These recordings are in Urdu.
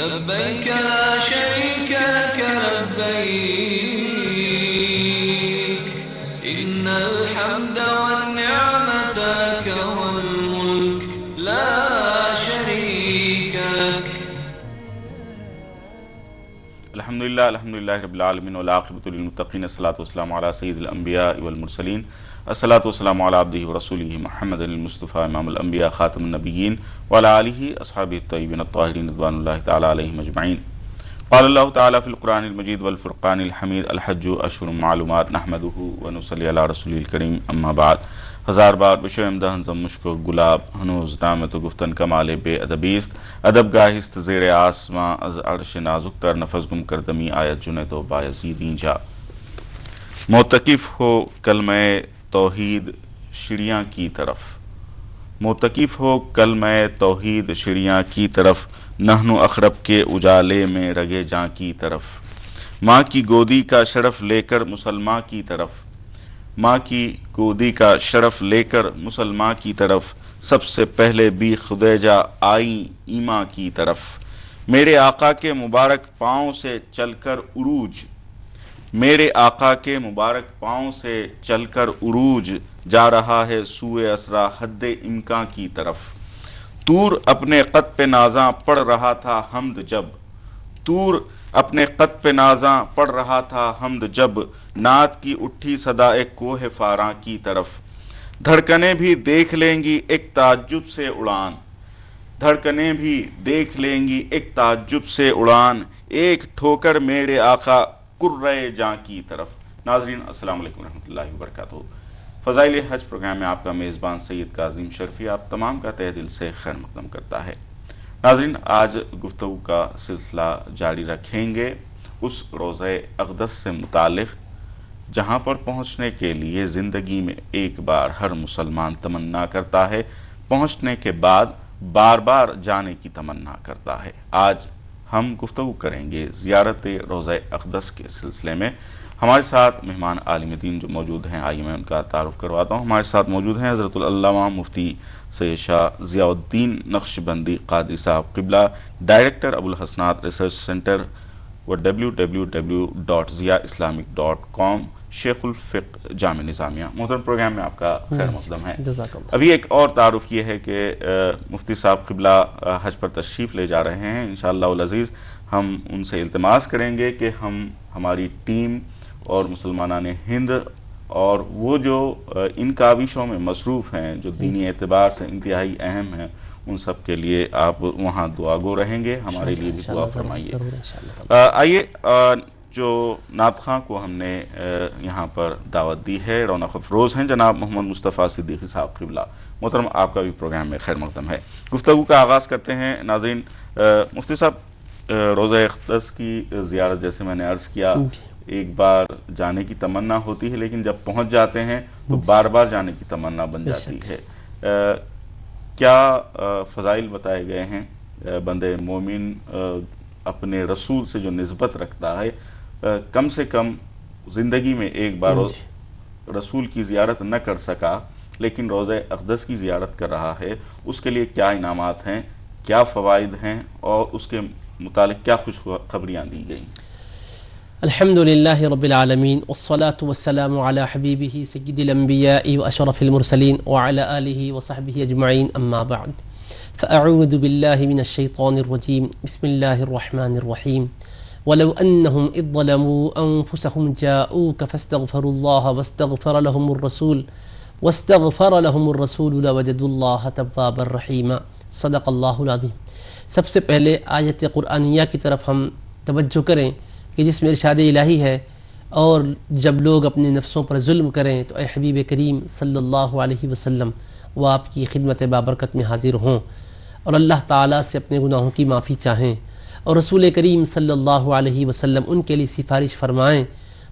لبيك لا شريك لك لبيك إن الحمد والنعمة لك والملك لا شريك لك. الحمدللہ رب العالمین والعاقبۃ للمتقین، الصلاۃ والسلام علی سید الانبیاء والمرسلین، الصلاۃ والسلام علی عبدہ ورسولہ محمد المصطفیٰ امام الانبیاء خاتم النبیین وعلی آلہ اصحابہ الطیبین الطاہرین رضوان اللہ تعالی علیہم اجمعین. قال اللہ تعالی فی القرآن المجید والفرقان الحمید الحج اشہر معلومات نحمدہ ونصلی علی رسول الکریم اما بعد. ہزار بار بشو امدہ ہنزم مشکو گلاب ہنوز نامت و گفتن کمال بے ادبیست، ادب گاہست زیر آسماں از عرش نازک تر نفس گم کردمی آیت جنید و بایزیدین جا. معتکف ہو کلمہ توحید شڑیاں کی طرف، معتکف ہو کلمہ توحید شڑیاں کی طرف، نحن اخرب کے اجالے میں رگے جاں کی طرف، ماں کی گودی کا شرف لے کر مسلمان کی طرف، ماں کی گودی کا شرف لے کر مسلمان کی طرف، سب سے پہلے بھی خدیجہ آئیں ایماں کی طرف. میرے آقا کے مبارک پاؤں سے چل کر عروج، میرے آقا کے مبارک پاؤں سے چل کر عروج جا رہا ہے سوئے اسرا حد امکان کی طرف. طور اپنے قد پہ نازاں پڑھ رہا تھا حمد جب، طور اپنے قد پہ نازاں پڑھ رہا تھا حمد جب، نعت کی اٹھی صدا ایک کوہ فاراں کی طرف. دھڑکنیں بھی دیکھ لیں گی ایک تعجب سے اڑان، دھڑکنیں بھی دیکھ لیں گی ایک تعجب سے اڑان، ایک ٹھوکر میرے آقا کرے جاں کی طرف. ناظرین السلام علیکم ورحمۃ اللہ وبرکاتہ. فضائل حج پروگرام میں آپ کا میزبان سید کاظم شرفی آپ تمام کا تہ دل سے خیر مقدم کرتا ہے. ناظرین آج گفتگو کا سلسلہ جاری رکھیں گے اس روضہ اقدس سے متعلق جہاں پر پہنچنے کے لیے زندگی میں ایک بار ہر مسلمان تمنا کرتا ہے، پہنچنے کے بعد بار بار جانے کی تمنا کرتا ہے. آج ہم گفتگو کریں گے زیارت روضہ اقدس کے سلسلے میں. ہمارے ساتھ مہمان عالم دین جو موجود ہیں، آئیے میں ان کا تعارف کرواتا ہوں. ہمارے ساتھ موجود ہیں حضرت العلامہ مفتی سید شاہ ضیاء الدین نقشبندی قادری صاحب قبلہ، ڈائریکٹر ابوالحسنات ریسرچ سینٹر و www.ziaislamic.com، شیخ الفقہ جامع نظامیہ. محترم پروگرام میں آپ کا خیر مقدم ہے. ابھی ایک اور تعارف یہ ہے کہ مفتی صاحب قبلہ حج پر تشریف لے جا رہے ہیں. انشاءاللہ العزیز ہم ان سے التماس کریں گے کہ ہماری ٹیم اور مسلمانان ہند اور وہ جو ان کاوشوں میں مصروف ہیں جو دینی اعتبار سے انتہائی اہم ہیں، ان سب کے لیے آپ وہاں دعا گو رہیں گے، ہمارے لیے بھی دعا فرمائیے. آئیے جو نعت خواں کو ہم نے یہاں پر دعوت دی ہے رونق افروز ہیں جناب محمد مصطفیٰ صدیقی صاحب قبلہ. محترم آپ کا بھی پروگرام میں خیر مقدم ہے. گفتگو کا آغاز کرتے ہیں. ناظرین مفتی صاحب روضہ اقدس کی زیارت جیسے میں نے عرض کیا ایک بار جانے کی تمنا ہوتی ہے، لیکن جب پہنچ جاتے ہیں تو بار بار جانے کی تمنا بن جاتی ہے. کیا فضائل بتائے گئے ہیں بندے مومن اپنے رسول سے جو نسبت رکھتا ہے، کم سے کم زندگی میں ایک بار رسول کی زیارت نہ کر سکا لیکن روضہ اقدس کی زیارت کر رہا ہے، اس کے لیے کیا انعامات ہیں، کیا فوائد ہیں اور اس کے متعلق کیا خوشخبریاں دی گئیں؟ الحمدللہ رب العالمین والصلاة والسلام علی حبیبہ سید الانبیاء واشرف المرسلین وعلی آلہ وصحبہ اجمعین اما بعد. فاعوذ باللہ من الشیطان الرجیم. بسم اللہ الرحمن الرحیم. ولو انہم اذ ظلموا انفسهم جاءوک فاستغفروا اللہ واستغفر لهم الرسول لوجدوا اللہ توابا رحیما. صدق اللہ العظیم. سب سے پہلے آیت قرآنیہ کی طرف ہم توجہ کریں کہ جس میں ارشاد الہی ہے اور جب لوگ اپنے نفسوں پر ظلم کریں تو اے حبیب کریم صلی اللہ علیہ وسلم وہ آپ کی خدمت بابرکت میں حاضر ہوں اور اللہ تعالیٰ سے اپنے گناہوں کی معافی چاہیں اور رسول کریم صلی اللہ علیہ وسلم ان کے لیے سفارش فرمائیں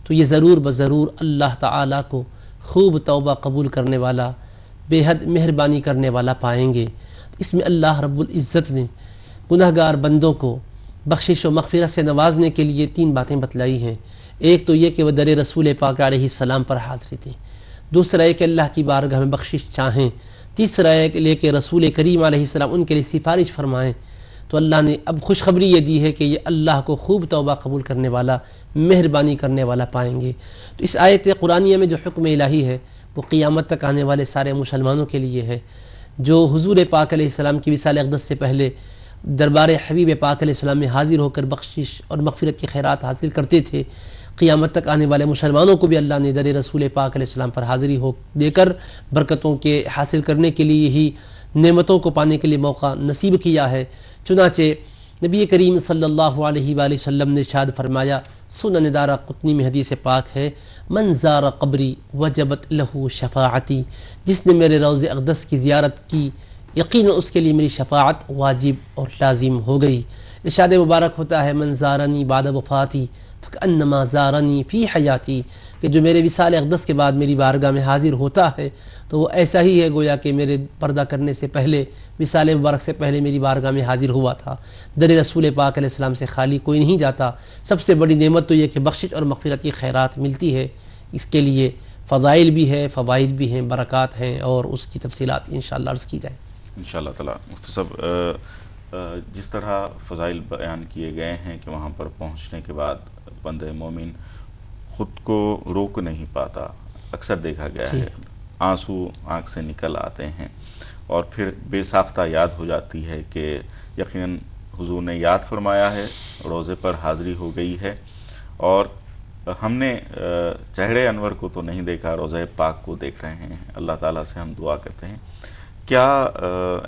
تو یہ ضرور بضرور اللہ تعالیٰ کو خوب توبہ قبول کرنے والا، بے حد مہربانی کرنے والا پائیں گے۔ اس میں اللہ رب العزت نے گناہ گار بندوں کو بخشش و مغفرت سے نوازنے کے لیے 3 باتیں بتلائی ہیں۔ ایک تو یہ کہ وہ در رسول پاک علیہ السلام پر حاضر تھے، دوسرا ہے کہ اللہ کی بارگاہ میں بخشش چاہیں، تیسرا ہے کہ رسول کریم علیہ السلام ان کے لیے سفارش فرمائیں۔ تو اللہ نے اب خوشخبری یہ دی ہے کہ یہ اللہ کو خوب توبہ قبول کرنے والا، مہربانی کرنے والا پائیں گے۔ تو اس آیت قرآنیہ میں جو حکم الہی ہے وہ قیامت تک آنے والے سارے مسلمانوں کے لیے ہے۔ جو حضور پاک علیہ السلام کی وصال اقدس سے پہلے دربار حبیب پاک علیہ السلام میں حاضر ہو کر بخشش اور مغفرت کی خیرات حاصل کرتے تھے، قیامت تک آنے والے مسلمانوں کو بھی اللہ نے در رسول پاک علیہ السلام پر حاضری ہو دے کر برکتوں کے حاصل کرنے کے لیے ہی نعمتوں کو پانے کے لیے موقع نصیب کیا ہے۔ چنانچہ نبی کریم صلی اللہ علیہ وآلہ وسلم نے ارشاد فرمایا، سنن دارقطنی میں حدیث پاک ہے، من زار قبری وجبت لہ شفاعتی، جس نے میرے روضہ اقدس کی زیارت کی یقیناً اس کے لیے میری شفاعت واجب اور لازم ہو گئی۔ ارشاد مبارک ہوتا ہے، من زارنی بعد وفاتی فکأنما زارنی فی حیاتی، کہ جو میرے وصال اقدس کے بعد میری بارگاہ میں حاضر ہوتا ہے تو وہ ایسا ہی ہے گویا کہ میرے پردہ کرنے سے پہلے، وصال مبارک سے پہلے میری بارگاہ میں حاضر ہوا تھا۔ در رسول پاک علیہ السلام سے خالی کوئی نہیں جاتا۔ سب سے بڑی نعمت تو یہ کہ بخشش اور مغفرت کی خیرات ملتی ہے، اس کے لیے فضائل بھی ہے، فوائد بھی ہیں، برکات ہیں، اور اس کی تفصیلات انشاءاللہ عرض کی جائیں انشاءاللہ تعالی۔ مفتی صاحب، جس طرح فضائل بیان کیے گئے ہیں کہ وہاں پر پہنچنے کے بعد بندہ مومن خود کو روک نہیں پاتا، اکثر دیکھا گیا ہے آنسو آنکھ سے نکل آتے ہیں، اور پھر بے ساختہ یاد ہو جاتی ہے کہ یقیناً حضور نے یاد فرمایا ہے، روضے پر حاضری ہو گئی ہے، اور ہم نے چہرے انور کو تو نہیں دیکھا، روضہ پاک کو دیکھ رہے ہیں۔ اللہ تعالیٰ سے ہم دعا کرتے ہیں، کیا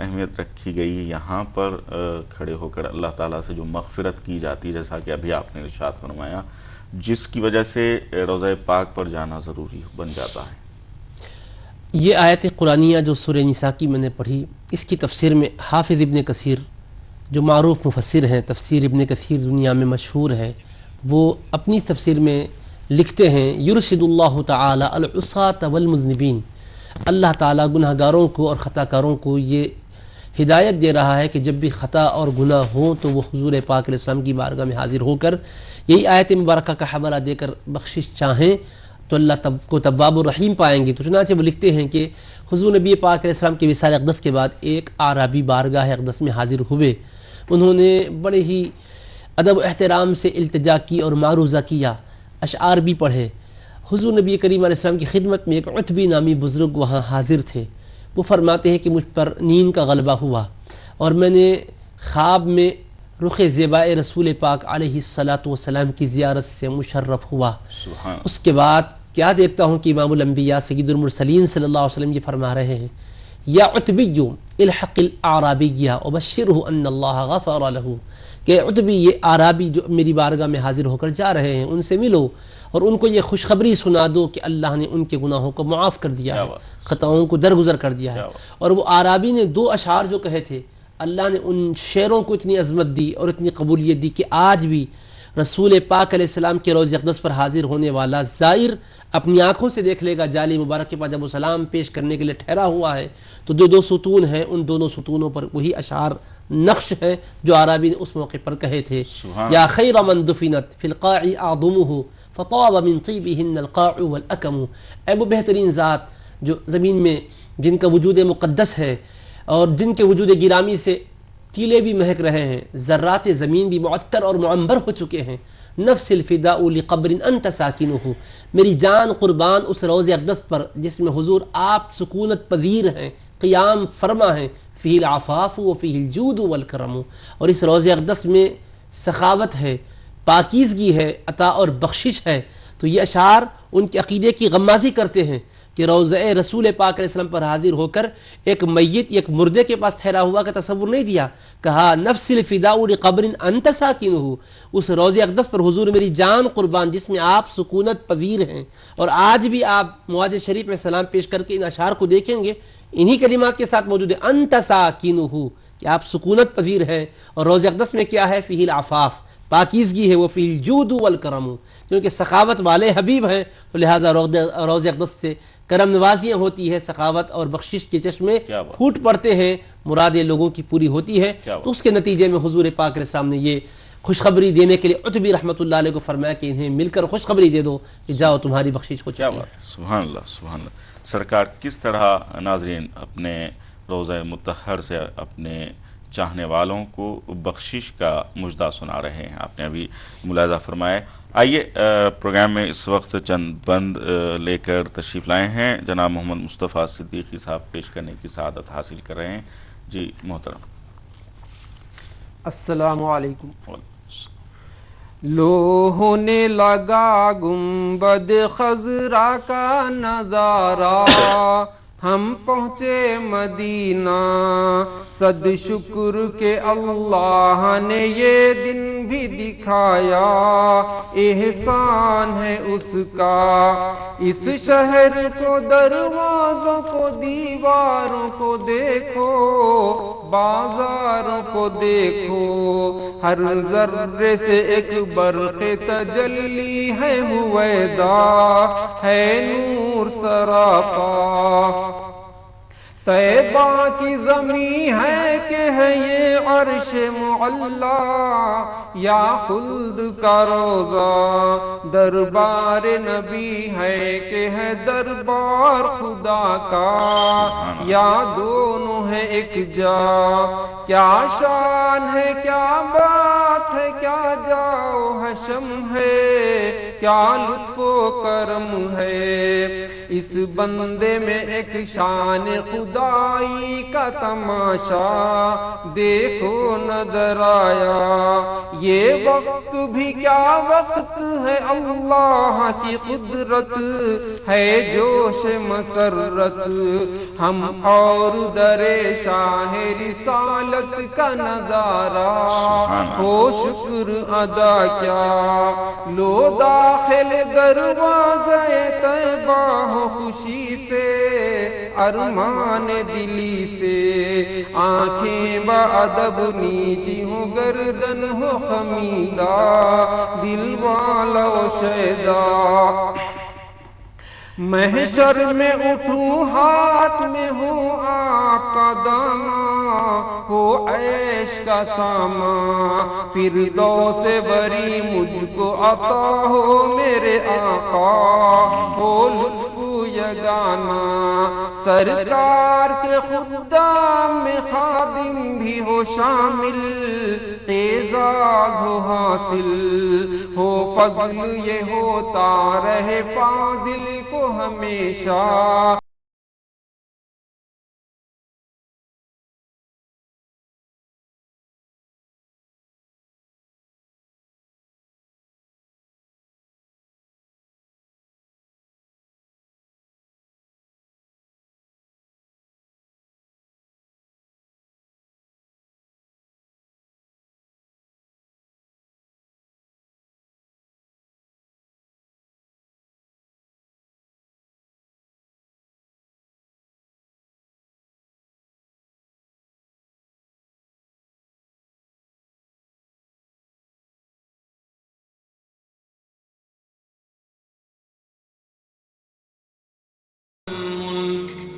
اہمیت رکھی گئی یہاں پر کھڑے ہو کر اللہ تعالیٰ سے جو مغفرت کی جاتی ہے، جیسا کہ ابھی آپ نے ارشاد فرمایا، جس کی وجہ سے روضہ پاک پر جانا ضروری بن جاتا ہے؟ یہ آیت قرآنیہ جو سورہ نساء کی میں نے پڑھی، اس کی تفسیر میں حافظ ابن کثیر جو معروف مفسر ہیں، تفسیر ابن کثیر دنیا میں مشہور ہے، وہ اپنی تفسیر میں لکھتے ہیں، یرشد اللہ تعالی العصاة والمذنبین، اللہ تعالیٰ گناہ گاروں کو اور خطا کاروں کو یہ ہدایت دے رہا ہے کہ جب بھی خطا اور گناہ ہوں تو وہ حضور پاک علیہ السلام کی بارگاہ میں حاضر ہو کر یہی آیت مبارکہ کا حوالہ دے کر بخشش چاہیں تو اللہ کو تواب الرحیم پائیں گے۔ تو چنانچہ وہ لکھتے ہیں کہ حضور نبی پاک علیہ السلام کے وصال اقدس کے بعد ایک اعرابی بارگاہ اقدس میں حاضر ہوئے، انہوں نے بڑے ہی ادب و احترام سے التجا کی اور معروضہ کیا، اشعار بھی پڑھے۔ حضور نبی کریم علیہ السلام کی خدمت میں ایک عتبی نامی بزرگ وہاں حاضر تھے، وہ فرماتے ہیں کہ مجھ پر نیند کا غلبہ ہوا اور میں نے خواب میں رخ زیبائے رسول پاک علیہ السلام کی زیارت سے مشرف ہوا۔ اس کے بعد کیا دیکھتا ہوں کہ امام الانبیاء سید المرسلین صلی اللہ علیہ وسلم یہ فرما رہے ہیں، یا عتبی الحق الاعرابی وبشرہ ان اللہ غفر لہ، کہ عتبی یہ اعرابی جو میری بارگاہ میں حاضر ہو کر جا رہے ہیں ان سے ملو اور ان کو یہ خوشخبری سنا دو کہ اللہ نے ان کے گناہوں کو معاف کر دیا ہے، خطاؤں کو درگزر کر دیا ہے۔ اور وہ اعرابی نے 2 اشعار جو کہے تھے، اللہ نے ان شعروں کو اتنی عظمت دی اور اتنی قبولیت دی کہ آج بھی رسول پاک علیہ السلام کے روضہ اقدس پر حاضر ہونے والا زائر اپنی آنکھوں سے دیکھ لے گا، جالی مبارک کے پاس جب وہ سلام پیش کرنے کے لیے ٹھہرا ہوا ہے تو 2 ستون ہیں، ان دونوں ستونوں پر وہی اشعار نقش ہیں جو عربی نے اس موقع پر کہے تھے، یا خیر من دفنت فی القاع اعظمہ فطاب من طیبہن القاع والاکم، اے وہ بہترین ذات جو زمین میں جن کا وجود مقدس ہے اور جن کے وجود گرامی سے ٹیلے بھی مہک رہے ہیں، ذرات زمین بھی معطر اور معمبر ہو چکے ہیں، نفس الفداء لقبر انت ساکنہ، میری جان قربان اس روضہ اقدس پر جس میں حضور آپ سکونت پذیر ہیں، قیام فرما ہیں، فیہ العفاف و فیہ الجود والکرم، اور اس روضہ اقدس میں سخاوت ہے، پاکیزگی ہے، عطا اور بخشش ہے۔ تو یہ اشعار ان کے عقیدے کی غمازی کرتے ہیں کہ روضہ رسول پاک علیہ السلام پر حاضر ہو کر ایک میت ایک مردے کے پاس ٹھہرا ہوا کا تصور نہیں دیا. کہا نفس الفداء لقبر انت ساکنہ، اس روضہ اقدس پر حضور میری جان قربان جس میں آپ سکونت پذیر ہیں. اور آج بھی آپ معاذ شریف میں سلام پیش کر کے ان اشعار کو دیکھیں گے، انہی کلمات کے ساتھ موجود ہے انت ساکنہ، کہ آپ سکونت پذیر ہیں. اور روضہ اقدس میں کیا ہے؟ فیہ العفاف، پاکیزگی ہے، وہ فیہ الجود والکرم، کیونکہ سخاوت والے حبیب ہیں، تو لہٰذا روضہ اقدس سے کرم نوازیاں ہوتی ہے، سخاوت اور بخشش کے چشمے پھوٹ پڑتے ہیں، مرادیں لوگوں کی پوری ہوتی ہے. تو اس کے نتیجے میں حضور پاک علیہ السلام نے یہ خوشخبری دینے کے لیے عتبی رحمۃ اللہ علیہ کو فرمایا کہ انہیں مل کر خوشخبری دے دو کہ جاؤ تمہاری بخشش ہو چکی ہے. سبحان اللہ سبحان اللہ. سرکار کس طرح ناظرین اپنے روضہ مطہر سے اپنے چاہنے والوں کو بخشش کا مژدہ سنا رہے ہیں، آپ نے ابھی ملاحظہ فرمایا. آئیے پروگرام میں اس وقت چند بند لے کر تشریف لائے ہیں جناب محمد مصطفیٰ صدیقی صاحب پیش کرنے کی سعادت حاصل کر رہے ہیں. جی محترم. السلام علیکم. لو ہونے لگا گنبد خضرا کا نظارہ، ہم پہنچے مدینہ صد شکر کہ اللہ نے یہ دن بھی دکھایا، احسان ہے اس کا. اس شہر کو دروازوں کو دیواروں کو دیکھو، بازاروں کو دیکھو، ہر ذرے سے ایک برق تجلی ہے ہویدا، ہے نور سراپا. طیبہ کی زمین ہے کہ ہے یہ عرش معلا، یا خلد کا روضہ دربار نبی ہے کہ ہے دربار خدا کا، یا دونوں ہے ایک جا. کیا شان ہے، کیا بات ہے، کیا جاؤ حشم ہے، کیا لطف و کرم ہے. اس بندے میں ایک شان خدائی کا تماشا دیکھو نظر آیا. یہ وقت بھی کیا وقت ہے، اللہ کی قدرت ہے جوش مسرت. ہم اور در شاہ رسالت کا نظارہ ہو شکر ادا کیا. لو داخل دروازے طیبہ ہو خوشی سے، ارمان دلی سے، آنکھیں بادب نیچی ہو گردن ہو خمیدہ، دل والا و شیدا. محشر میں اٹھوں ہاتھ میں ہو آپ کا داماں، ہو عیش کا سامان، فردوس بری مجھ کو عطا ہو میرے آقا، ہو لطف یگانا. سرکار کے خدام میں خادم بھی ہو شامل، اعزاز ہو حاصل، ہو فضل یہ ہوتا رہے فاضل کو ہمیشہ.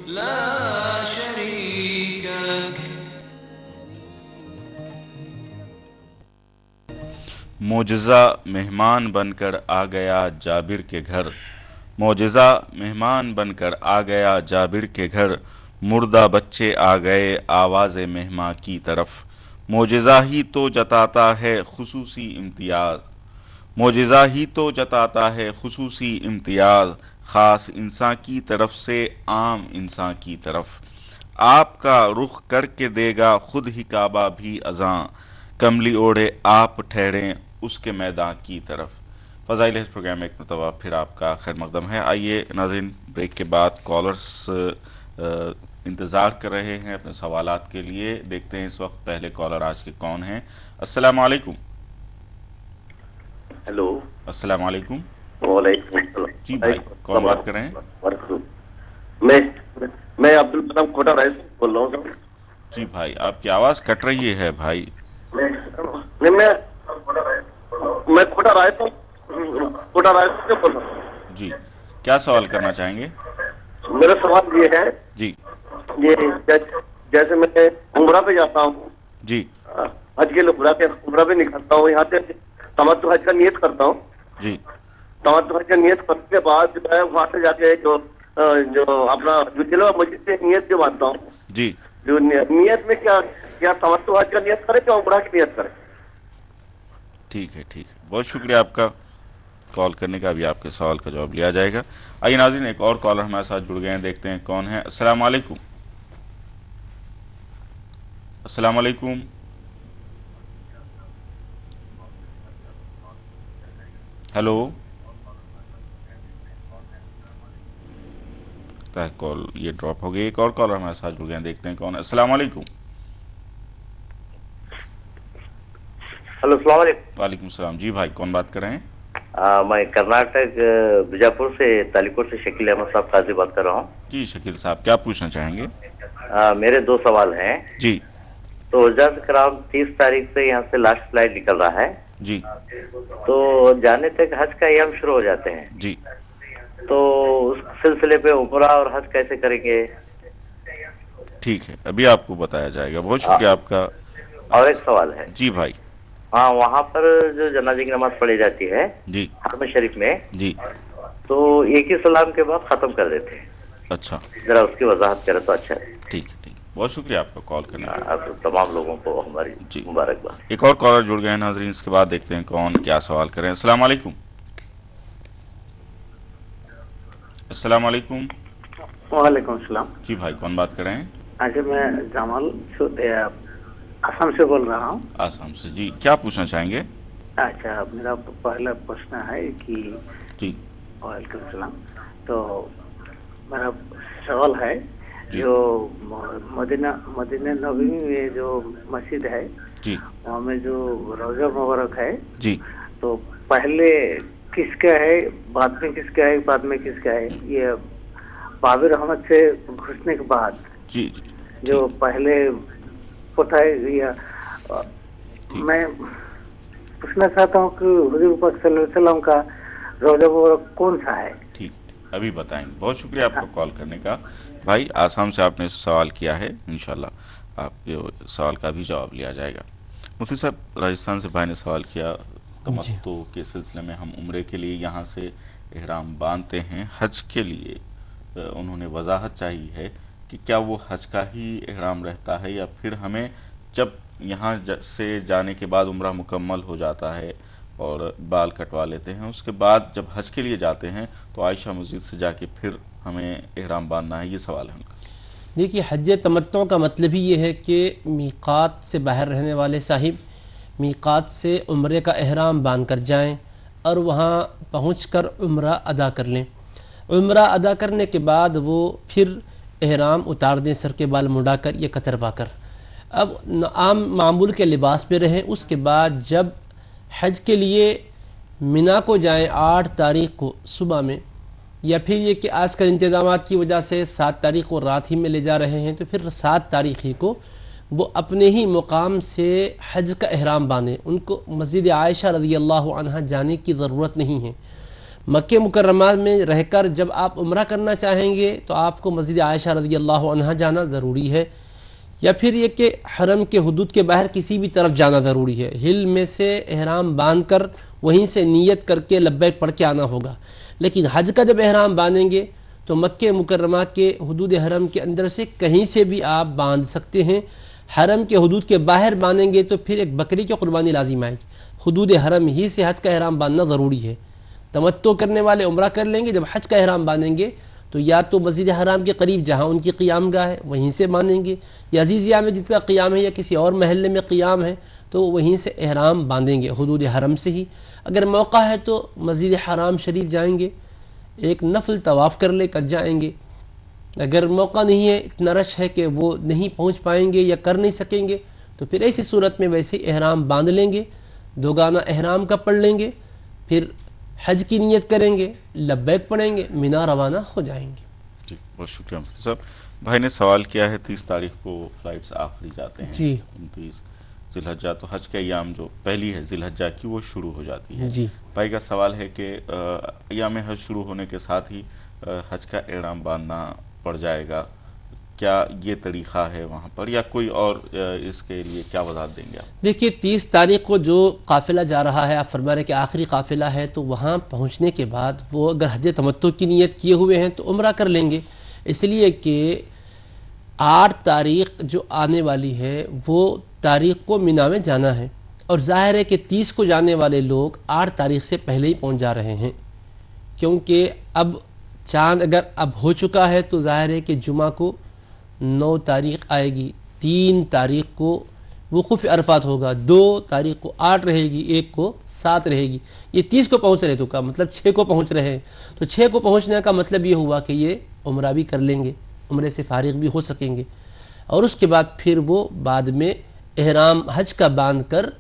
لا شريك لك. معجزہ مہمان بن کر آ گیا جابر کے گھر، معجزہ مہمان بن کر آ گیا جابر کے گھر، مردہ بچے آ گئے آواز مہماں کی طرف. معجزہ ہی تو جتاتا ہے خصوصی امتیاز، معجزہ ہی تو جتاتا ہے خصوصی امتیاز، خاص انسان کی طرف سے عام انسان کی طرف. آپ کا رخ کر کے دے گا خود ہی کعبہ بھی اذاں، کملی اوڑھے آپ ٹھہریں اس کے میدان کی طرف. فضائل اس پروگرام میں ایک مرتبہ پھر آپ کا خیر مقدم ہے. آئیے ناظرین بریک کے بعد کالرز انتظار کر رہے ہیں اپنے سوالات کے لیے. دیکھتے ہیں اس وقت پہلے کالر آج کے کون ہیں. السلام علیکم. ہیلو. السلام علیکم. وعلیکم السلام. جی بھائی کون بات کر رہے ہیں؟ میں عبد الکلام کوٹا رائے سے بول رہا ہوں. جی بھائی آپ کی آواز کٹ رہی ہے بھائی. میں کوٹا رائے سے بول رہا ہوں. جی کیا سوال کرنا چاہیں گے؟ میرا سوال یہ ہے جی جیسے میں عمرہ پہ جاتا ہوں. جی حج کے لیے عمرہ پہ نکلتا ہوں. یہاں سے تمتع حج کا نیت کرتا ہوں. جی تمتع حج کا نیت کرنے کے بعد جو ہے وہاں سے جا کے جو اپنا جو دل و مسجد سے نیت جو مانتا ہوں. جی جو نیت میں کیا تمتع حج کا نیت کرے کیا عمرہ کی نیت کرے؟ ٹھیک ہے ٹھیک ہے. بہت شکریہ آپ کا کال کرنے کا. ابھی آپ کے سوال کا جواب لیا جائے گا. آئیے ناظرین ایک اور کالر ہمارے ساتھ جڑ گئے ہیں. دیکھتے ہیں کون ہے. السلام علیکم. السلام علیکم. ہیلو. کال یہ ڈراپ ہو گئی. ایک اور کالر ہمارے ساتھ جڑ گئے ہیں. دیکھتے ہیں کون ہے. السلام علیکم. ہلو السلام علیکم. وعلیکم السلام. جی بھائی کون بات کر رہے ہیں؟ میں کرناٹک بیجاپور سے تالیکوٹ سے شکیل احمد صاحب قاضی بات کر رہا ہوں. جی شکیل صاحب کیا پوچھنا چاہیں گے؟ میرے دو سوال ہیں. جی تو حجاز کرام 30 تاریخ سے یہاں سے لاسٹ فلائٹ نکل رہا ہے. جی تو جانے تک حج کا ایام شروع ہو جاتے ہیں. جی تو اس سلسلے پہ عمرہ اور حج کیسے کریں گے؟ ٹھیک ہے ابھی آپ کو بتایا جائے گا. بہت شکریہ آپ کا. اور ایک سوال ہے. جی بھائی. ہاں وہاں پر جو جنازے کی نماز پڑھی جاتی ہے جی حرم شریف میں, جی تو ایک ہی سلام کے بعد ختم کر دیتے ہیں. اچھا ذرا اس کی وضاحت کرے تو اچھا ہے. ٹھیک ہے ٹھیک. بہت شکریہ آپ کا کال کرنے کا. آپ تمام لوگوں کو ہماری جی مبارکباد. ایک اور کالر جڑ گئے ہیں ناظرین. اس کے بعد دیکھتے ہیں کون کیا سوال کریں. السلام علیکم. السلام علیکم. وعلیکم السلام. جی بھائی کون بات کر رہے ہیں؟ آج میں جمال آسام سے بول رہا ہوں. آسام سے. جی کیا پوچھنا چاہیں گے؟ اچھا میرا پہلا پوچھنا ہے کہ جی وعلیکم السلام. تو میرا سوال ہے جو مدینہ نبوی میں جو مسجد ہے جی وہاں میں جو روزہ مبارک ہے جی تو پہلے کس کا ہے بعد میں کس کا ہے بعد میں کس کا ہے؟ یہ بابر احمد سے گھسنے کے بعد جی جی جو پہلے اٹھائے یا میں پوچھنا چاہتا ہوں کہ حضور پاک صلی اللہ علیہ وسلم کا روزہ مبارک کون سا ہے؟ ٹھیک ابھی بتائیں گے. بہت شکریہ آپ کا کال کرنے کا. بھائی آسام سے آپ نے سوال کیا ہے. انشاءاللہ آپ کے سوال کا بھی جواب لیا جائے گا. مفتی صاحب راجستھان سے بھائی نے سوال کیا تمتع کے سلسلے میں ہم عمرے کے لیے یہاں سے احرام باندھتے ہیں, حج کے لیے انہوں نے وضاحت چاہی ہے کہ کیا وہ حج کا ہی احرام رہتا ہے یا پھر ہمیں جب یہاں سے جانے کے بعد عمرہ مکمل ہو جاتا ہے اور بال کٹوا لیتے ہیں اس کے بعد جب حج کے لیے جاتے ہیں تو عائشہ مسجد سے جا کے پھر ہمیں احرام باندھنا ہے. یہ سوال ہے ان کا. دیکھیے حج تمتع کا مطلب ہی یہ ہے کہ میقات سے باہر رہنے والے صاحب میقات سے عمرے کا احرام باندھ کر جائیں اور وہاں پہنچ کر عمرہ ادا کر لیں. عمرہ ادا کرنے کے بعد وہ پھر احرام اتار دیں, سر کے بال مڈا کر یا کتروا کر. اب عام معمول کے لباس پہ رہیں. اس کے بعد جب حج کے لیے منا کو جائیں 8 تاریخ کو صبح میں, یا پھر یہ کہ آج کل انتظامات کی وجہ سے 7 تاریخ کو رات ہی میں لے جا رہے ہیں تو پھر 7 تاریخ ہی کو وہ اپنے ہی مقام سے حج کا احرام باندھیں. ان کو مسجد عائشہ رضی اللہ عنہا جانے کی ضرورت نہیں ہے. مکہ مکرمہ میں رہ کر جب آپ عمرہ کرنا چاہیں گے تو آپ کو مسجد عائشہ رضی اللہ عنہا جانا ضروری ہے, یا پھر یہ کہ حرم کے حدود کے باہر کسی بھی طرف جانا ضروری ہے. ہل میں سے احرام باندھ کر وہیں سے نیت کر کے لبیک پڑھ کے آنا ہوگا. لیکن حج کا جب احرام باندھیں گے تو مکہ مکرمہ کے حدود حرم کے اندر سے کہیں سے بھی آپ باندھ سکتے ہیں. حرم کے حدود کے باہر باندھیں گے تو پھر ایک بکری کی قربانی لازم آئے گی. حدود حرم ہی سے حج کا احرام باندھنا ضروری ہے. تمتع کرنے والے عمرہ کر لیں گے, جب حج کا احرام باندھیں گے تو یا تو مسجد حرام کے قریب جہاں ان کی قیام گاہ ہے وہیں سے باندھیں گے, یا عزیزیہ میں جس کا قیام ہے یا کسی اور محلے میں قیام ہے تو وہیں سے احرام باندھیں گے حدود حرم سے ہی. اگر موقع ہے تو مسجد حرام شریف جائیں گے, ایک نفل طواف کر لے کر جائیں گے. اگر موقع نہیں ہے، اتنا رش ہے کہ وہ نہیں پہنچ پائیں گے یا کر نہیں سکیں گے، تو پھر ایسی صورت میں ویسے احرام باندھ لیں گے، دوگانہ احرام کا پڑھ لیں گے، پھر حج کی نیت کریں گے، لبیک پڑھیں گے، مینا روانہ ہو جائیں گے. جی بہت شکریہ مفتی صاحب. بھائی نے سوال کیا ہے 30 تاریخ کو فلائٹس آخری جاتے ہیں. جی 29 ذی الحجہ، تو حج کے ایام جو پہلی ہے ذی الحجہ کی وہ شروع ہو جاتی ہے. جی بھائی کا سوال ہے کہ ایام حج شروع ہونے کے ساتھ ہی حج کا احرام باندھنا پڑ جائے گا، کیا یہ طریقہ ہے وہاں پر یا کوئی اور اس کے لیے کیا وضاحت دیں گے آپ؟ دیکھیے 30 تاریخ کو جو قافلہ جا رہا ہے، آپ فرما رہے کہ آخری قافلہ ہے، تو وہاں پہنچنے کے بعد وہ اگر حج تمتع کی نیت کیے ہوئے ہیں تو عمرہ کر لیں گے، اس لیے کہ 8 تاریخ جو آنے والی ہے وہ تاریخ کو مینا میں جانا ہے، اور ظاہر ہے کہ 30 کو جانے والے لوگ 8 تاریخ سے پہلے ہی پہنچ جا رہے ہیں، کیونکہ اب چاند اگر اب ہو چکا ہے تو ظاہر ہے کہ جمعہ کو 9 تاریخ آئے گی، 3 تاریخ کو وقوف عرفات ہوگا، 2 تاریخ کو 8 رہے گی، 1 کو 7 رہے گی. یہ 30 کو پہنچ رہے تو کا مطلب 6 کو پہنچ رہے ہیں، تو 6 کو پہنچنے کا مطلب یہ ہوا کہ یہ عمرہ بھی کر لیں گے، عمرے سے فارغ بھی ہو سکیں گے، اور اس کے بعد پھر وہ بعد میں احرام حج کا باندھ کر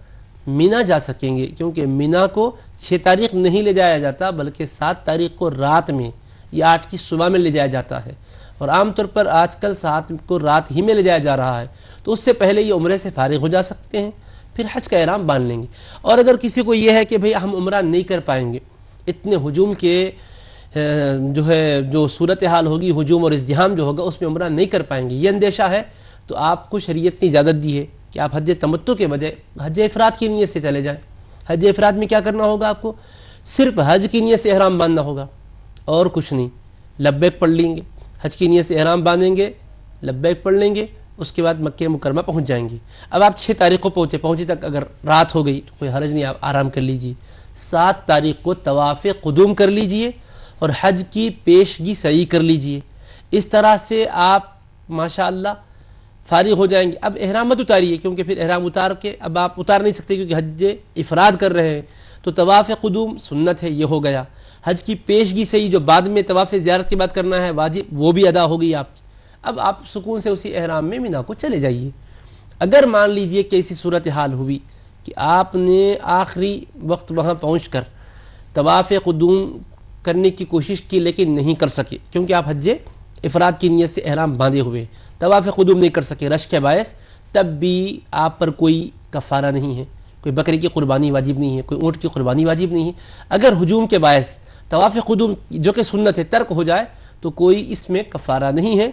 مینا جا سکیں گے، کیونکہ مینا کو 6 تاریخ نہیں لے جایا جاتا بلکہ 7 تاریخ کو رات میں یا 8 کی صبح میں لے جایا جاتا ہے، اور عام طور پر آج کل 7 کو رات ہی میں لے جایا جا رہا ہے، تو اس سے پہلے یہ عمرے سے فارغ ہو جا سکتے ہیں، پھر حج کا احرام باندھ لیں گے. اور اگر کسی کو یہ ہے کہ بھئی ہم عمرہ نہیں کر پائیں گے، اتنے ہجوم کے جو صورتحال ہوگی، ہجوم اور ازدحام جو ہوگا اس میں عمرہ نہیں کر پائیں گے، یہ اندیشہ ہے، تو آپ کو شریعت نے اجازت دی ہے کہ آپ حج تمتع کے بجائے حج افراد کی نیت سے چلے جائیں. حج افراد میں کیا کرنا ہوگا؟ آپ کو صرف حج کی نیت سے احرام باندھنا ہوگا اور کچھ نہیں. لبیک پڑھ لیں گے، حج کی نیت سے احرام باندھیں گے، لبیک پڑھ لیں گے، اس کے بعد مکہ مکرمہ پہنچ جائیں گے. اب آپ 6 تاریخ کو پہنچے تک اگر رات ہو گئی تو کوئی حرج نہیں، آپ آرام کر لیجئے. 7 تاریخ کو طواف قدوم کر لیجئے اور حج کی پیشگی سعی کر لیجئے. اس طرح سے آپ ماشاءاللہ فارغ ہو جائیں گے. اب احرام مت اتاریے، کیونکہ پھر احرام اتار کے اب آپ اتار نہیں سکتے، کیونکہ حج افراد کر رہے ہیں، تو طواف قدوم سنت ہے، یہ ہو گیا. حج کی پیشگی صحیح جو بعد میں طواف زیارت کے بعد کرنا ہے واجب، وہ بھی ادا ہو گئی آپ کی. اب آپ سکون سے اسی احرام میں مینا کو چلے جائیے. اگر مان لیجئے کہ ایسی صورتحال ہوئی کہ آپ نے آخری وقت وہاں پہنچ کر طواف قدوم کرنے کی کوشش کی لیکن نہیں کر سکے، کیونکہ آپ حج افراد کی نیت سے احرام باندھے ہوئے، طواف قدوم نہیں کر سکے رش کے باعث، تب بھی آپ پر کوئی کفارہ نہیں ہے، کوئی بکری کی قربانی واجب نہیں ہے، کوئی اونٹ کی قربانی واجب نہیں ہے. اگر ہجوم کے باعث طواف قدوم جو کہ سنت ہے ترک ہو جائے تو کوئی اس میں کفارہ نہیں ہے،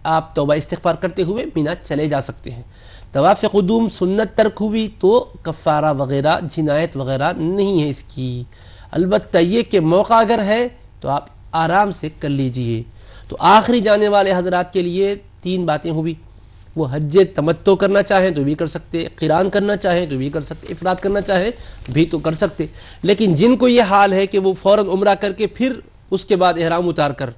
آپ توبہ استغفار کرتے ہوئے مینا چلے جا سکتے ہیں. طواف قدوم سنت ترک ہوئی تو کفارہ وغیرہ جنایت وغیرہ نہیں ہے اس کی. البتہ یہ کہ موقع اگر ہے تو آپ آرام سے کر لیجئے. تو آخری جانے والے حضرات کے لیے 3 باتیں ہوئی، وہ حج تمتع کرنا چاہیں تو بھی کر سکتے، قران کرنا چاہیں تو بھی کر سکتے، افراد کرنا چاہیں بھی تو کر سکتے. لیکن جن کو یہ حال ہے کہ وہ فوراً عمرہ کر کے پھر اس کے بعد احرام اتار کر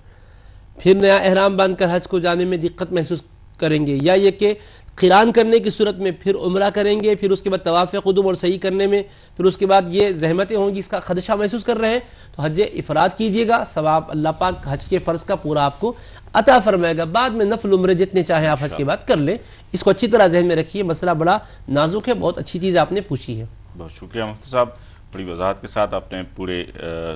پھر نیا احرام باندھ کر حج کو جانے میں دقت محسوس کریں گے، یا یہ کہ قران کرنے کی صورت میں پھر عمرہ کریں گے، پھر اس کے بعد طواف قدوم اور صحیح کرنے میں پھر اس کے بعد یہ زحمتیں ہوں گی، اس کا خدشہ محسوس کر رہے ہیں، تو حج افراد کیجئے گا، ثواب اللہ پاک حج کے فرض کا پورا آپ کو عطا فرمائے گا. بعد میں نفل عمرے جتنے چاہیں آپ حج کے بعد کر لیں. اس کو اچھی طرح ذہن میں رکھیے، مسئلہ بڑا نازک ہے، بہت اچھی چیز آپ نے پوچھی ہے. بہت شکریہ مفتی صاحب، بڑی وضاحت کے ساتھ آپ نے پورے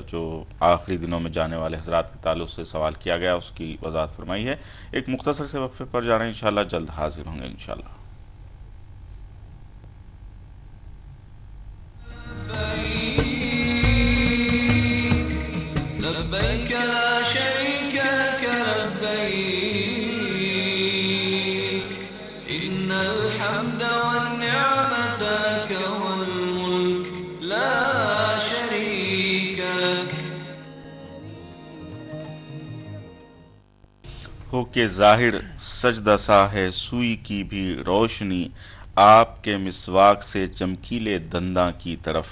جو آخری دنوں میں جانے والے حضرات کے تعلق سے سوال کیا گیا اس کی وضاحت فرمائی ہے. ایک مختصر سے وقفے پر جا رہے ہیں، انشاءاللہ جلد حاضر ہوں گے انشاءاللہ. لبيك لا شريك لك لبيك إن الحمد والنعمة لك والملك لا شريك لك. ہو کہ ظاہر سجدہ سا ہے سوئی کی بھی روشنی، آپ کے مسواک سے چمکیلے دنداں کی طرف.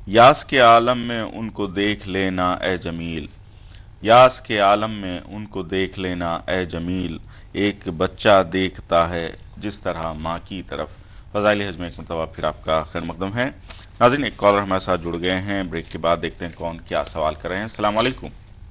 یاس کے عالم میں ان کو دیکھ لینا اے جمیل، یاس کے عالم میں ان کو دیکھ لینا اے جمیل، ایک بچہ دیکھتا ہے جس طرح ماں کی طرف. فضائل حج میں ایک مرتبہ پھر آپ کا خیر مقدم ہے. ناظرین ایک کالر ہمارے ساتھ جڑ گئے ہیں، بریک کے بعد دیکھتے ہیں کون کیا سوال کر رہے ہیں. السلام علیکم.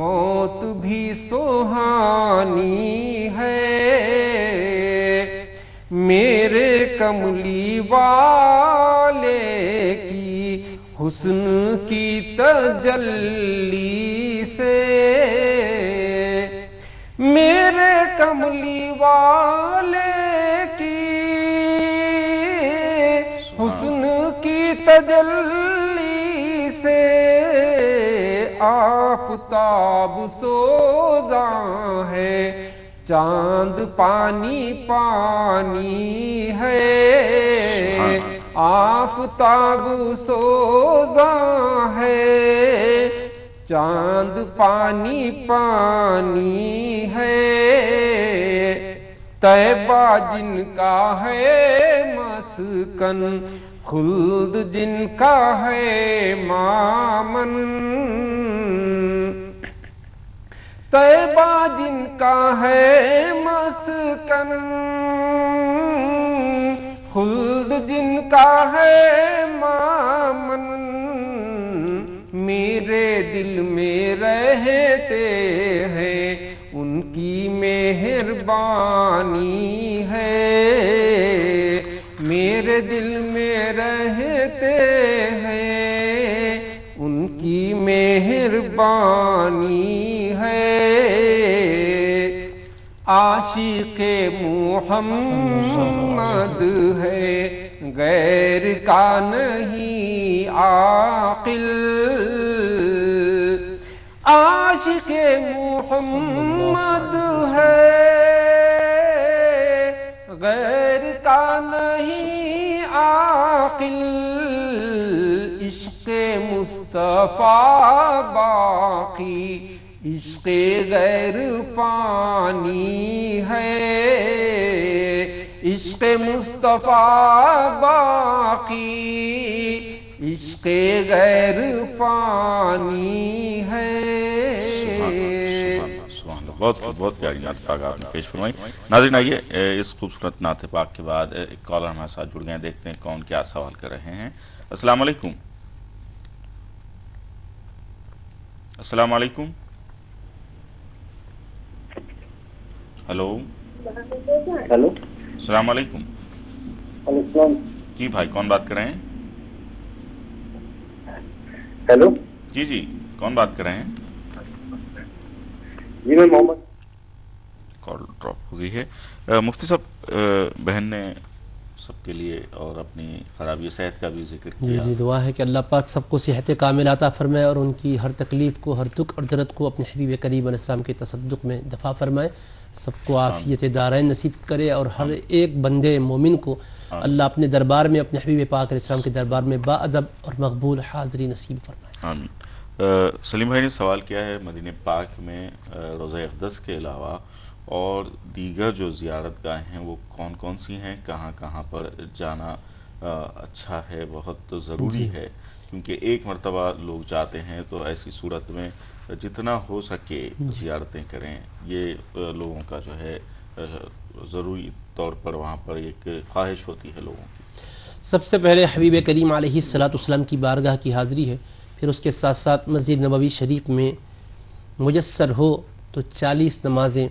موت بھی سہانی ہے، میرے کملی والے کی حسن کی تجلی سے، میرے کملی والے کی حسن کی تجلی سے، آفتاب سوزاں ہے، چاند پانی پانی ہے، آفتاب سوزاں ہے، چاند پانی پانی ہے، طیبہ جن کا ہے مسکن، خلد جن کا ہے مامن، طیبہ جن کا ہے مسکن، خلد جن کا ہے مامن، میرے دل میں رہتے ہیں ان کی مہربانی ہے، میرے دل میں رہتے ہیں ان کی مہربانی ہے، عاشق محمد ہے غیر کا نہیں عاقل، عاشق محمد ہے غیر کا نہیں عاقل، عشق مصطفیٰ باقی عشق غیر فانی ہے، عشق مصطفیٰ باقی عشق غیر فانی ہے۔ بہت پیاری نعت پاک آپ نے پیش فرمائی۔ ناظرین آئیے اس خوبصورت نعت پاک کے بعد ایک کالر ہمارے ساتھ جڑ گئے ہیں، دیکھتے ہیں کون کیا سوال کر رہے ہیں۔ السلام علیکم۔ السلام علیکم۔ ہلو ہیلو، السلام علیکم۔ وعلیکم السلام۔ جی بھائی کون بات کر رہے ہیں؟ ہیلو جی جی کون بات کر رہے ہیں؟ جی میں محمد۔ کال ڈراپ ہو گئی ہے۔ مفتی صاحب، بہن نے سب کے لیے اور اپنی خرابی صحت کا بھی ذکر کیا۔ جی دعا ہے کہ اللہ پاک سب کو صحت کامل عطا فرمائے اور ان کی ہر تکلیف کو، ہر دکھ اور درد کو اپنے حبیب کریم علیہ السلام کے تصدق میں دفع فرمائے، سب کو عافیت دارین نصیب کرے اور ہر ایک بندے مومن کو اللہ اپنے دربار میں، اپنے حبیب پاک علیہ السلام کے دربار میں با ادب اور مقبول حاضری نصیب فرمائے۔ آمین۔ سلیم بھائی نے سوال کیا ہے، مدینہ پاک میں روضہ اقدس کے علاوہ اور دیگر جو زیارت گاہیں ہیں وہ کون کون سی ہیں، کہاں کہاں پر جانا اچھا ہے، بہت ضروری ہے، کیونکہ ایک مرتبہ لوگ جاتے ہیں تو ایسی صورت میں جتنا ہو سکے زیارتیں کریں، یہ لوگوں کا جو ہے ضروری طور پر وہاں پر ایک خواہش ہوتی ہے لوگوں کی۔ سب سے پہلے حبیب کریم علیہ السلام کی بارگاہ کی حاضری ہے، پھر اس کے ساتھ ساتھ مسجد نبوی شریف میں میسر ہو تو 40 نمازیں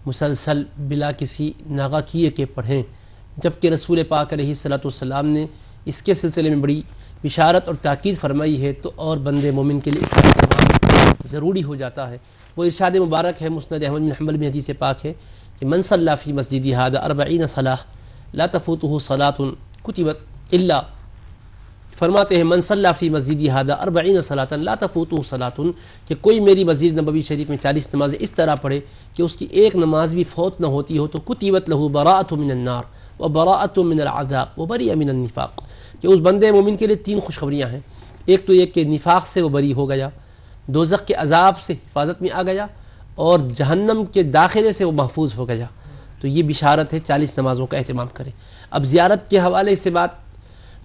مسلسل بلا کسی ناغہ کیے کے پڑھیں، جبکہ رسول پاک علیہ السلام نے اس کے سلسلے میں بڑی بشارت اور تاکید فرمائی ہے، تو اور بندے مومن کے لیے اس کا اہتمام ضروری ہو جاتا ہے۔ وہ ارشاد مبارک ہے، مسند احمد بن حنبل میں حدیث پاک ہے کہ من صلی فی مسجد ھذا 40 صلاۃ لا تفوتہ صلاۃ کتبت الا، فرماتے ہیں من صلی فی مسجد ھذا 40 صلاۃ لا تفوتہ صلاۃ، کہ کوئی میری مسجد نبوی شریف میں 40 نمازیں اس طرح پڑھے کہ اس کی ایک نماز بھی فوت نہ ہوتی ہو، تو کتبت لہ براءۃ من النار وبراءۃ من العذاب وبریء من النفاق، کہ اس بندے مومن کے لیے 3 خوشخبریاں ہیں، ایک تو یہ کہ نفاق سے وہ بری ہو گیا، دوزخ کے عذاب سے حفاظت میں آ گیا، اور جہنم کے داخلے سے وہ محفوظ ہو گیا۔ تو یہ بشارت ہے، 40 نمازوں کا اہتمام کریں۔ اب زیارت کے حوالے سے بات،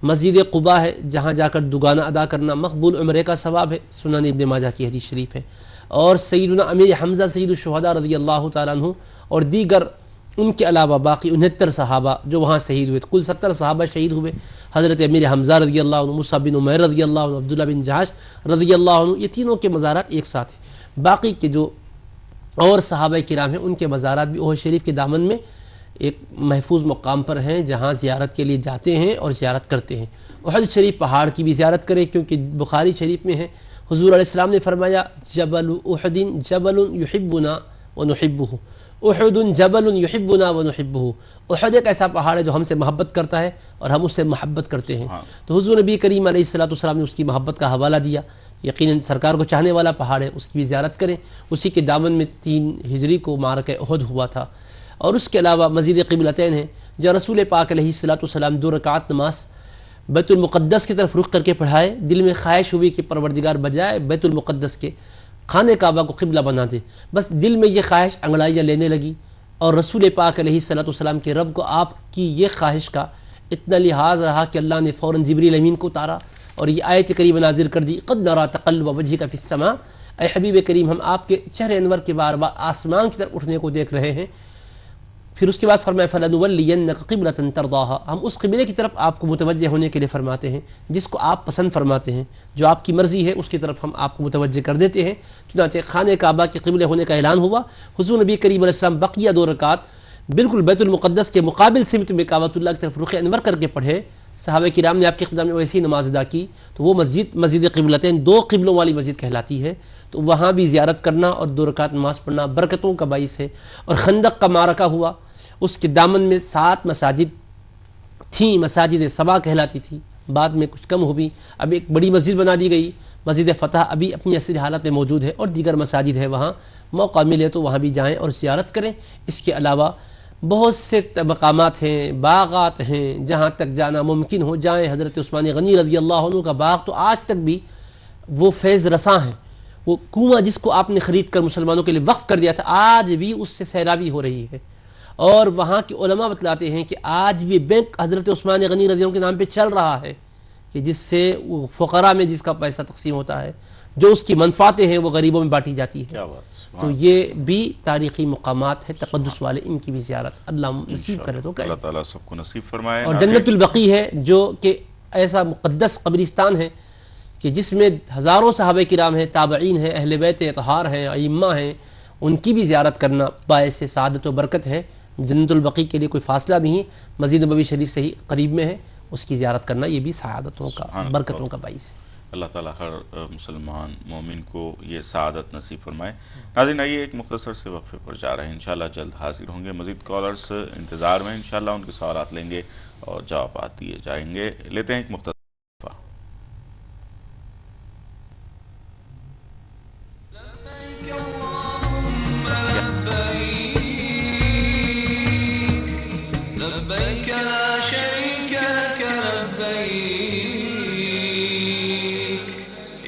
مسجد قباء ہے جہاں جا کر دوگانہ ادا کرنا مقبول عمرے کا ثواب ہے، سنن ابن ماجہ کی حدیث شریف ہے، اور سیدنا امیر حمزہ سید الشہداء رضی اللہ تعالیٰ عنہ اور دیگر ان کے علاوہ باقی 69 صحابہ جو وہاں شہید ہوئے، کل 70 صحابہ شہید ہوئے، حضرت امیر حمزہ رضی اللہ عنہ، مصعب بن عمیر رضی اللہ عنہ، عبداللہ بن جحش رضی اللہ عنہ، یہ تینوں کے مزارات ایک ساتھ ہیں۔ باقی کے جو اور صحابہ کرام ہیں ان کے مزارات بھی احد شریف کے دامن میں ایک محفوظ مقام پر ہیں جہاں زیارت کے لیے جاتے ہیں اور زیارت کرتے ہیں۔ احد شریف پہاڑ کی بھی زیارت کریں، کیونکہ بخاری شریف میں ہے حضور علیہ السلام نے فرمایا جبل احد جبل یحبنا ونحبہ، احد جبل یحبنا ونحبہ، احد ایک ایسا پہاڑ ہے جو ہم سے محبت کرتا ہے اور ہم اس سے محبت کرتے ہیں۔ تو حضور نبی کریم علیہ السلام نے اس کی محبت کا حوالہ دیا، یقیناً سرکار کو چاہنے والا پہاڑ ہے، اس کی بھی زیارت کریں۔ اسی کے دامن میں 3 ہجری کو معرکہ احد ہوا تھا۔ اور اس کے علاوہ مزید قبلتین ہیں جہاں رسول پاک علیہ السلام 2 رکعت نماز بیت المقدس کی طرف رخ کر کے پڑھائے، دل میں خواہش ہوئی کہ پروردگار بجائے بیت المقدس کے خانہ کعبہ کو قبلہ بنا دے، بس دل میں یہ خواہش انگڑائیاں لینے لگی، اور رسول پاک علیہ السلام کے رب کو آپ کی یہ خواہش کا اتنا لحاظ رہا کہ اللہ نے فوراً جبریل امین کو اتارا اور یہ آیت کریمہ نازل کر دی، قد نرى تقلب وجهك في السماء، اے حبیب کریم ہم آپ کے چہرے انور کے بار بار آسمان کی طرف اٹھنے کو دیکھ رہے ہیں۔ پھر اس کے بعد فرمایا فَلَنُوَلِّيَنَّكَ قِبْلَةً تَرْضَاهَا، ہم اس قبلے کی طرف آپ کو متوجہ ہونے کے لیے فرماتے ہیں جس کو آپ پسند فرماتے ہیں، جو آپ کی مرضی ہے اس کی طرف ہم آپ کو متوجہ کر دیتے ہیں۔ چنانچہ خانہ کعبہ کے قبلے ہونے کا اعلان ہوا، حضور نبی کریم علیہ السلام بقیہ 2 رکعت بالکل بیت المقدس کے مقابل سمت میں کعبۃ اللہ کی طرف رخ انور کر کے پڑھے۔ صحابہ کرام نے آپ کے خدمت میں ویسی ہی نماز ادا کی، تو وہ مسجد قبلتین 2 قبلوں والی مسجد کہلاتی ہے، تو وہاں بھی زیارت کرنا اور 2 رکعت نماز پڑھنا برکتوں کا باعث ہے۔ اور خندق کا معرکہ ہوا، اس کے دامن میں 7 مساجد تھیں، مساجد سبا کہلاتی تھی، بعد میں کچھ کم ہوئی، اب ایک بڑی مسجد بنا دی گئی، مسجد فتح ابھی اپنی اصلی حالت میں موجود ہے، اور دیگر مساجد ہے، وہاں موقع ملے تو وہاں بھی جائیں اور زیارت کریں۔ اس کے علاوہ بہت سے مقامات ہیں، باغات ہیں، جہاں تک جانا ممکن ہو جائیں۔ حضرت عثمان غنی رضی اللہ عنہ کا باغ تو آج تک بھی وہ فیض رساں ہے، وہ کنواں جس کو آپ نے خرید کر مسلمانوں کے لیے وقف کر دیا تھا آج بھی اس سے سیرابی ہو رہی ہے، اور وہاں کے علماء بتلاتے ہیں کہ آج بھی بینک حضرت عثمان غنی رضی اللہ عنہ کے نام پہ چل رہا ہے، کہ جس سے فقراء میں جس کا پیسہ تقسیم ہوتا ہے، جو اس کی منفعتیں ہیں وہ غریبوں میں بانٹی جاتی ہے۔ تو یہ بھی تاریخی مقامات ہیں تقدس والے، ان کی بھی زیارت اللہ نصیب کرے تو کرے، اللہ تعالیٰ سب کو نصیب فرمائے۔ اور جنت البقیع ہے جو کہ ایسا مقدس قبرستان ہے کہ جس میں ہزاروں صحابہ کرام ہیں، تابعین ہیں، اہل بیت اطہار ہیں، ائمہ ہیں، ان کی بھی زیارت کرنا باعث سعادت و برکت ہے۔ جنت البقیع کے لیے کوئی فاصلہ نہیں، مسجد نبوی شریف سے ہی قریب میں ہے، اس کی زیارت کرنا یہ بھی سعادتوں کا برکتوں کا باعث ہے۔ اللہ تعالیٰ ہر مسلمان مومن کو یہ سعادت نصیب فرمائے۔ ناظرین آئیے ایک مختصر سے وقفے پر جا رہے ہیں، انشاءاللہ جلد حاضر ہوں گے، مزید کالرز انتظار میں، انشاءاللہ ان کے سوالات لیں گے اور جوابات دیے جائیں گے۔ لیتے ہیں ایک مختصر وقفہ۔ لبيك لا شريك لك لبيك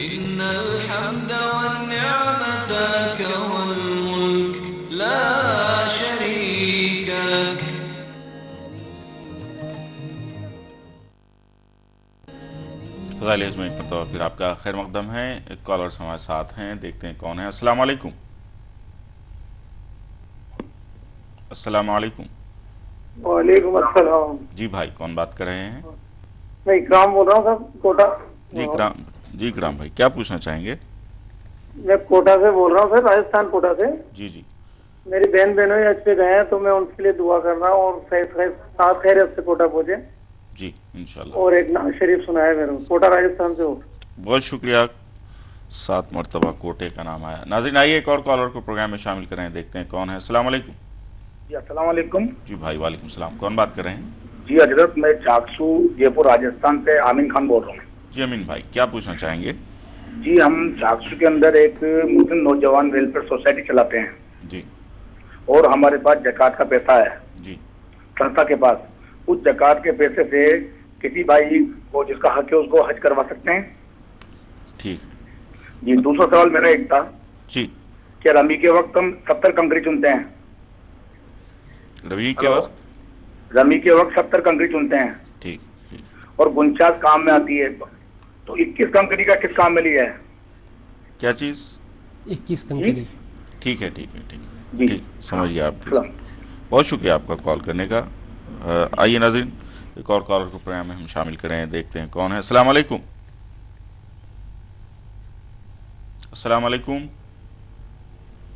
إن الحمد والنعمة لك والملك لا شريك لك۔ فضائل عظم ایک مرتبہ پھر آپ کا خیر مقدم ہے، ایک کالرز ہمارے ساتھ ہیں، دیکھتے ہیں کون ہے۔ السلام علیکم۔ السلام علیکم۔ وعلیکم السلام۔ جی بھائی کون بات کر رہے ہیں؟ میں اکرام بول رہا ہوں صاحب، کوٹا۔ جی اکرام بھائی کیا پوچھنا چاہیں گے؟ میں کوٹا سے بول رہا ہوں سر، راجستھان کوٹا سے۔ جی جی میری بہن بہنوں آج پہ گئے ہیں تو میں ان کے لیے دعا کر رہا ہوں، اور ساتھ خیریت سے کوٹا پہنچے، جی انشاءاللہ۔ اور ایک نام شریف سنایا میرے کو، کوٹا راجستھان سے ہو۔ بہت شکریہ، 7 مرتبہ کوٹے کا نام آیا۔ ناظرین آئیے ایک اور کالر کو پروگرام میں شامل کریں، دیکھتے ہیں کون ہے۔ السلام علیکم۔ جی السلام علیکم۔ جی بھائی وعلیکم السلام، کون بات کر رہے ہیں؟ جی حضرت میں چاکسو جے پور راجستھان سے امین خان بول رہا ہوں۔ جی امین بھائی کیا پوچھنا چاہیں گے؟ جی ہم چاکسو کے اندر ایک مسلم نوجوان ویلفیئر سوسائٹی چلاتے ہیں جی، اور ہمارے پاس زکوٰۃ کا پیسہ ہے جی سنستھا کے پاس۔ اس زکوٰۃ کے پیسے سے کسی بھائی کو جس کا حق ہے اس کو حج کروا سکتے ہیں؟ ٹھیک جی دوسرا سوال میرا ایک تھا جی، کہ رمی کے وقت ہم 70 کنکری چنتے ہیں، روی کے وقت رمی کے وقت 70 کنکری چنتے ہیں، ٹھیک ٹھیک، اور 49 کام میں آتی ہے، تو 21 کنکری کا کس کام میں لیا ہے؟ کیا چیز؟ 21 کنکری۔ ٹھیک ہے ٹھیک ہے ٹھیک ہے، جی ٹھیک سمجھ گیا آپ کی۔ السلام۔ بہت شکریہ آپ کا کال کرنے کا۔ آئیے ناظرین ایک اور کالر کو پروگرام میں ہم شامل کریں، دیکھتے ہیں کون ہے۔ السلام علیکم۔ السلام علیکم۔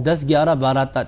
10, 11, 12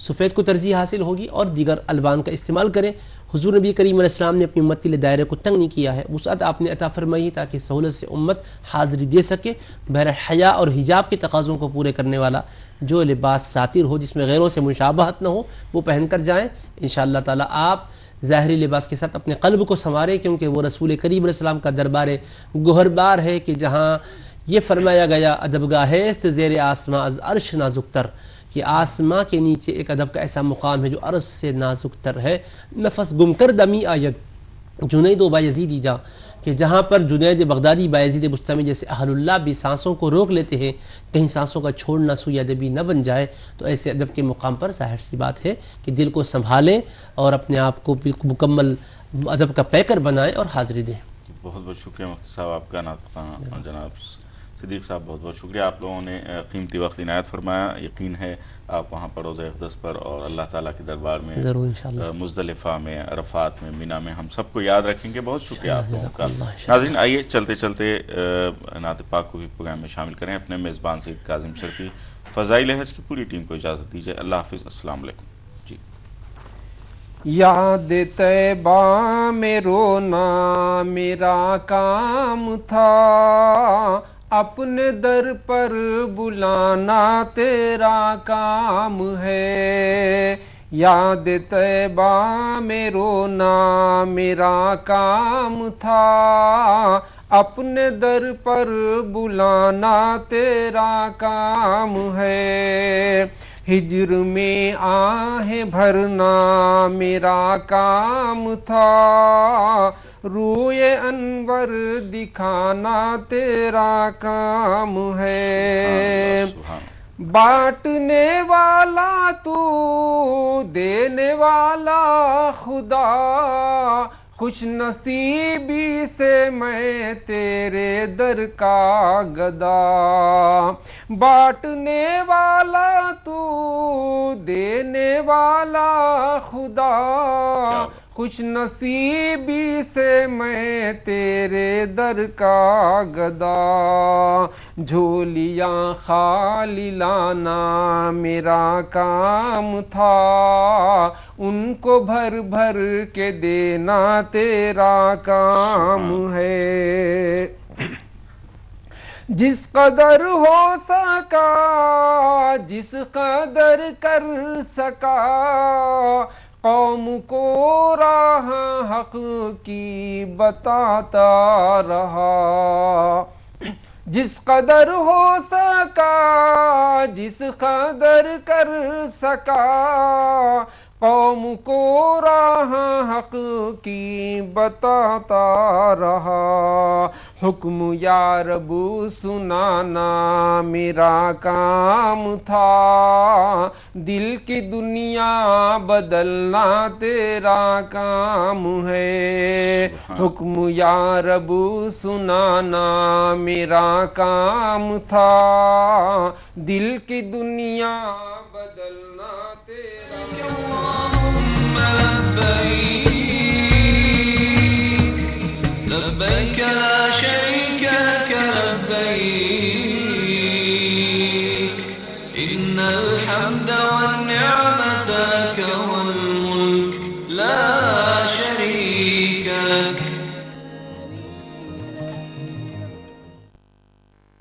سفید کو ترجیح حاصل ہوگی اور دیگر الوان کا استعمال کریں. حضور نبی کریم علیہ السلام نے اپنی امت کے لیے دائرے کو تنگ نہیں کیا ہے، وسعت آپ نے عطا فرمائی تاکہ سہولت سے امت حاضری دے سکے. بہر حیا اور حجاب کے تقاضوں کو پورے کرنے والا جو لباس ساتر ہو، جس میں غیروں سے مشابہت نہ ہو، وہ پہن کر جائیں. انشاءاللہ تعالی آپ ظاہری لباس کے ساتھ اپنے قلب کو سنواریں، کیونکہ وہ رسول کریم علیہ السلام کا دربار گوہربار ہے کہ جہاں یہ فرمایا گیا ادبگاہ است زیر آسماں از عرش نازک تر، کہ آسماں کے نیچے ایک ادب کا ایسا مقام ہے جو عرش سے نازک تر ہے. نفس گم کر دمی آیت جنید و بایزیدی جا، کہ جہاں پر جنید بغدادی بایزید بستمی جیسے اہل اللہ بھی سانسوں کو روک لیتے ہیں، کہیں سانسوں کا چھوڑنا سوئی ادبی نہ بن جائے، تو ایسے ادب کے مقام پر ظاہر سی بات ہے کہ دل کو سنبھالیں اور اپنے آپ کو مکمل ادب کا پیکر بنائیں اور حاضری دیں. بہت بہت شکریہ مفتی صاحب آپ کا. ناطقہ جناب صدیق صاحب بہت بہت شکریہ، آپ لوگوں نے قیمتی وقت عنایت فرمایا. یقین ہے آپ وہاں پر روزہ اقدس پر اور اللہ تعالیٰ کے دربار میں ضرور انشاءاللہ مزدلفہ میں، عرفات میں، مینا میں ہم سب کو یاد رکھیں گے. بہت شکریہ آپ لوگوں کا. ناظرین آئیے چلتے چلتے نعت پاک کو بھی پروگرام میں شامل کریں. اپنے میزبان سے کاظم شرفی، فضائل حج کی پوری ٹیم کو اجازت دیجیے. اللہ حافظ، السلام علیکم. جی یاد طیبہ میں رونا میرا کام تھا، اپنے در پر بلانا تیرا کام ہے. یاد طیبہ میں رونا میرا کام تھا، اپنے در پر بلانا تیرا کام ہے. ہجر میں آہیں بھرنا میرا کام تھا، روئے انور دکھانا تیرا کام ہے. بانٹنے والا تو دینے والا خدا، خوش نصیبی سے میں تیرے در کا گدا. بانٹنے والا تو دینے والا خدا، خوش نصیبی سے میں تیرے در کا گدا. جھولیاں خالی لانا میرا کام تھا، ان کو بھر بھر کے دینا تیرا کام ہے. جس قدر ہو سکا جس قدر کر سکا، قوم کو راہ حق کی بتاتا رہا. جس قدر ہو سکا جس قدر کر سکا، قوم کو راہ حق کی بتاتا رہا. حکم یا رب سنانا میرا کام تھا، دل کی دنیا بدلنا تیرا کام ہے. حکم یا رب سنانا میرا کام تھا، دل کی دنیا بدلنا تیرا اللهم لبيك لبيك لا شريك لك لبيك إن الحمد والنعمة لك والملك لا شريك لك.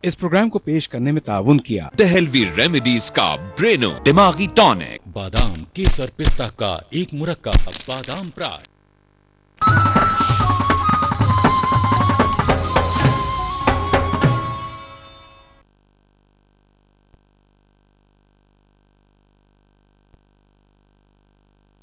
اس پروگرام کو پیش کرنے میں تعاون کیا دہلوی ریمیڈیز کا برینو دماغی ٹانک، بادام کیسر پستہ کا ایک مرکب بادام پراٹ.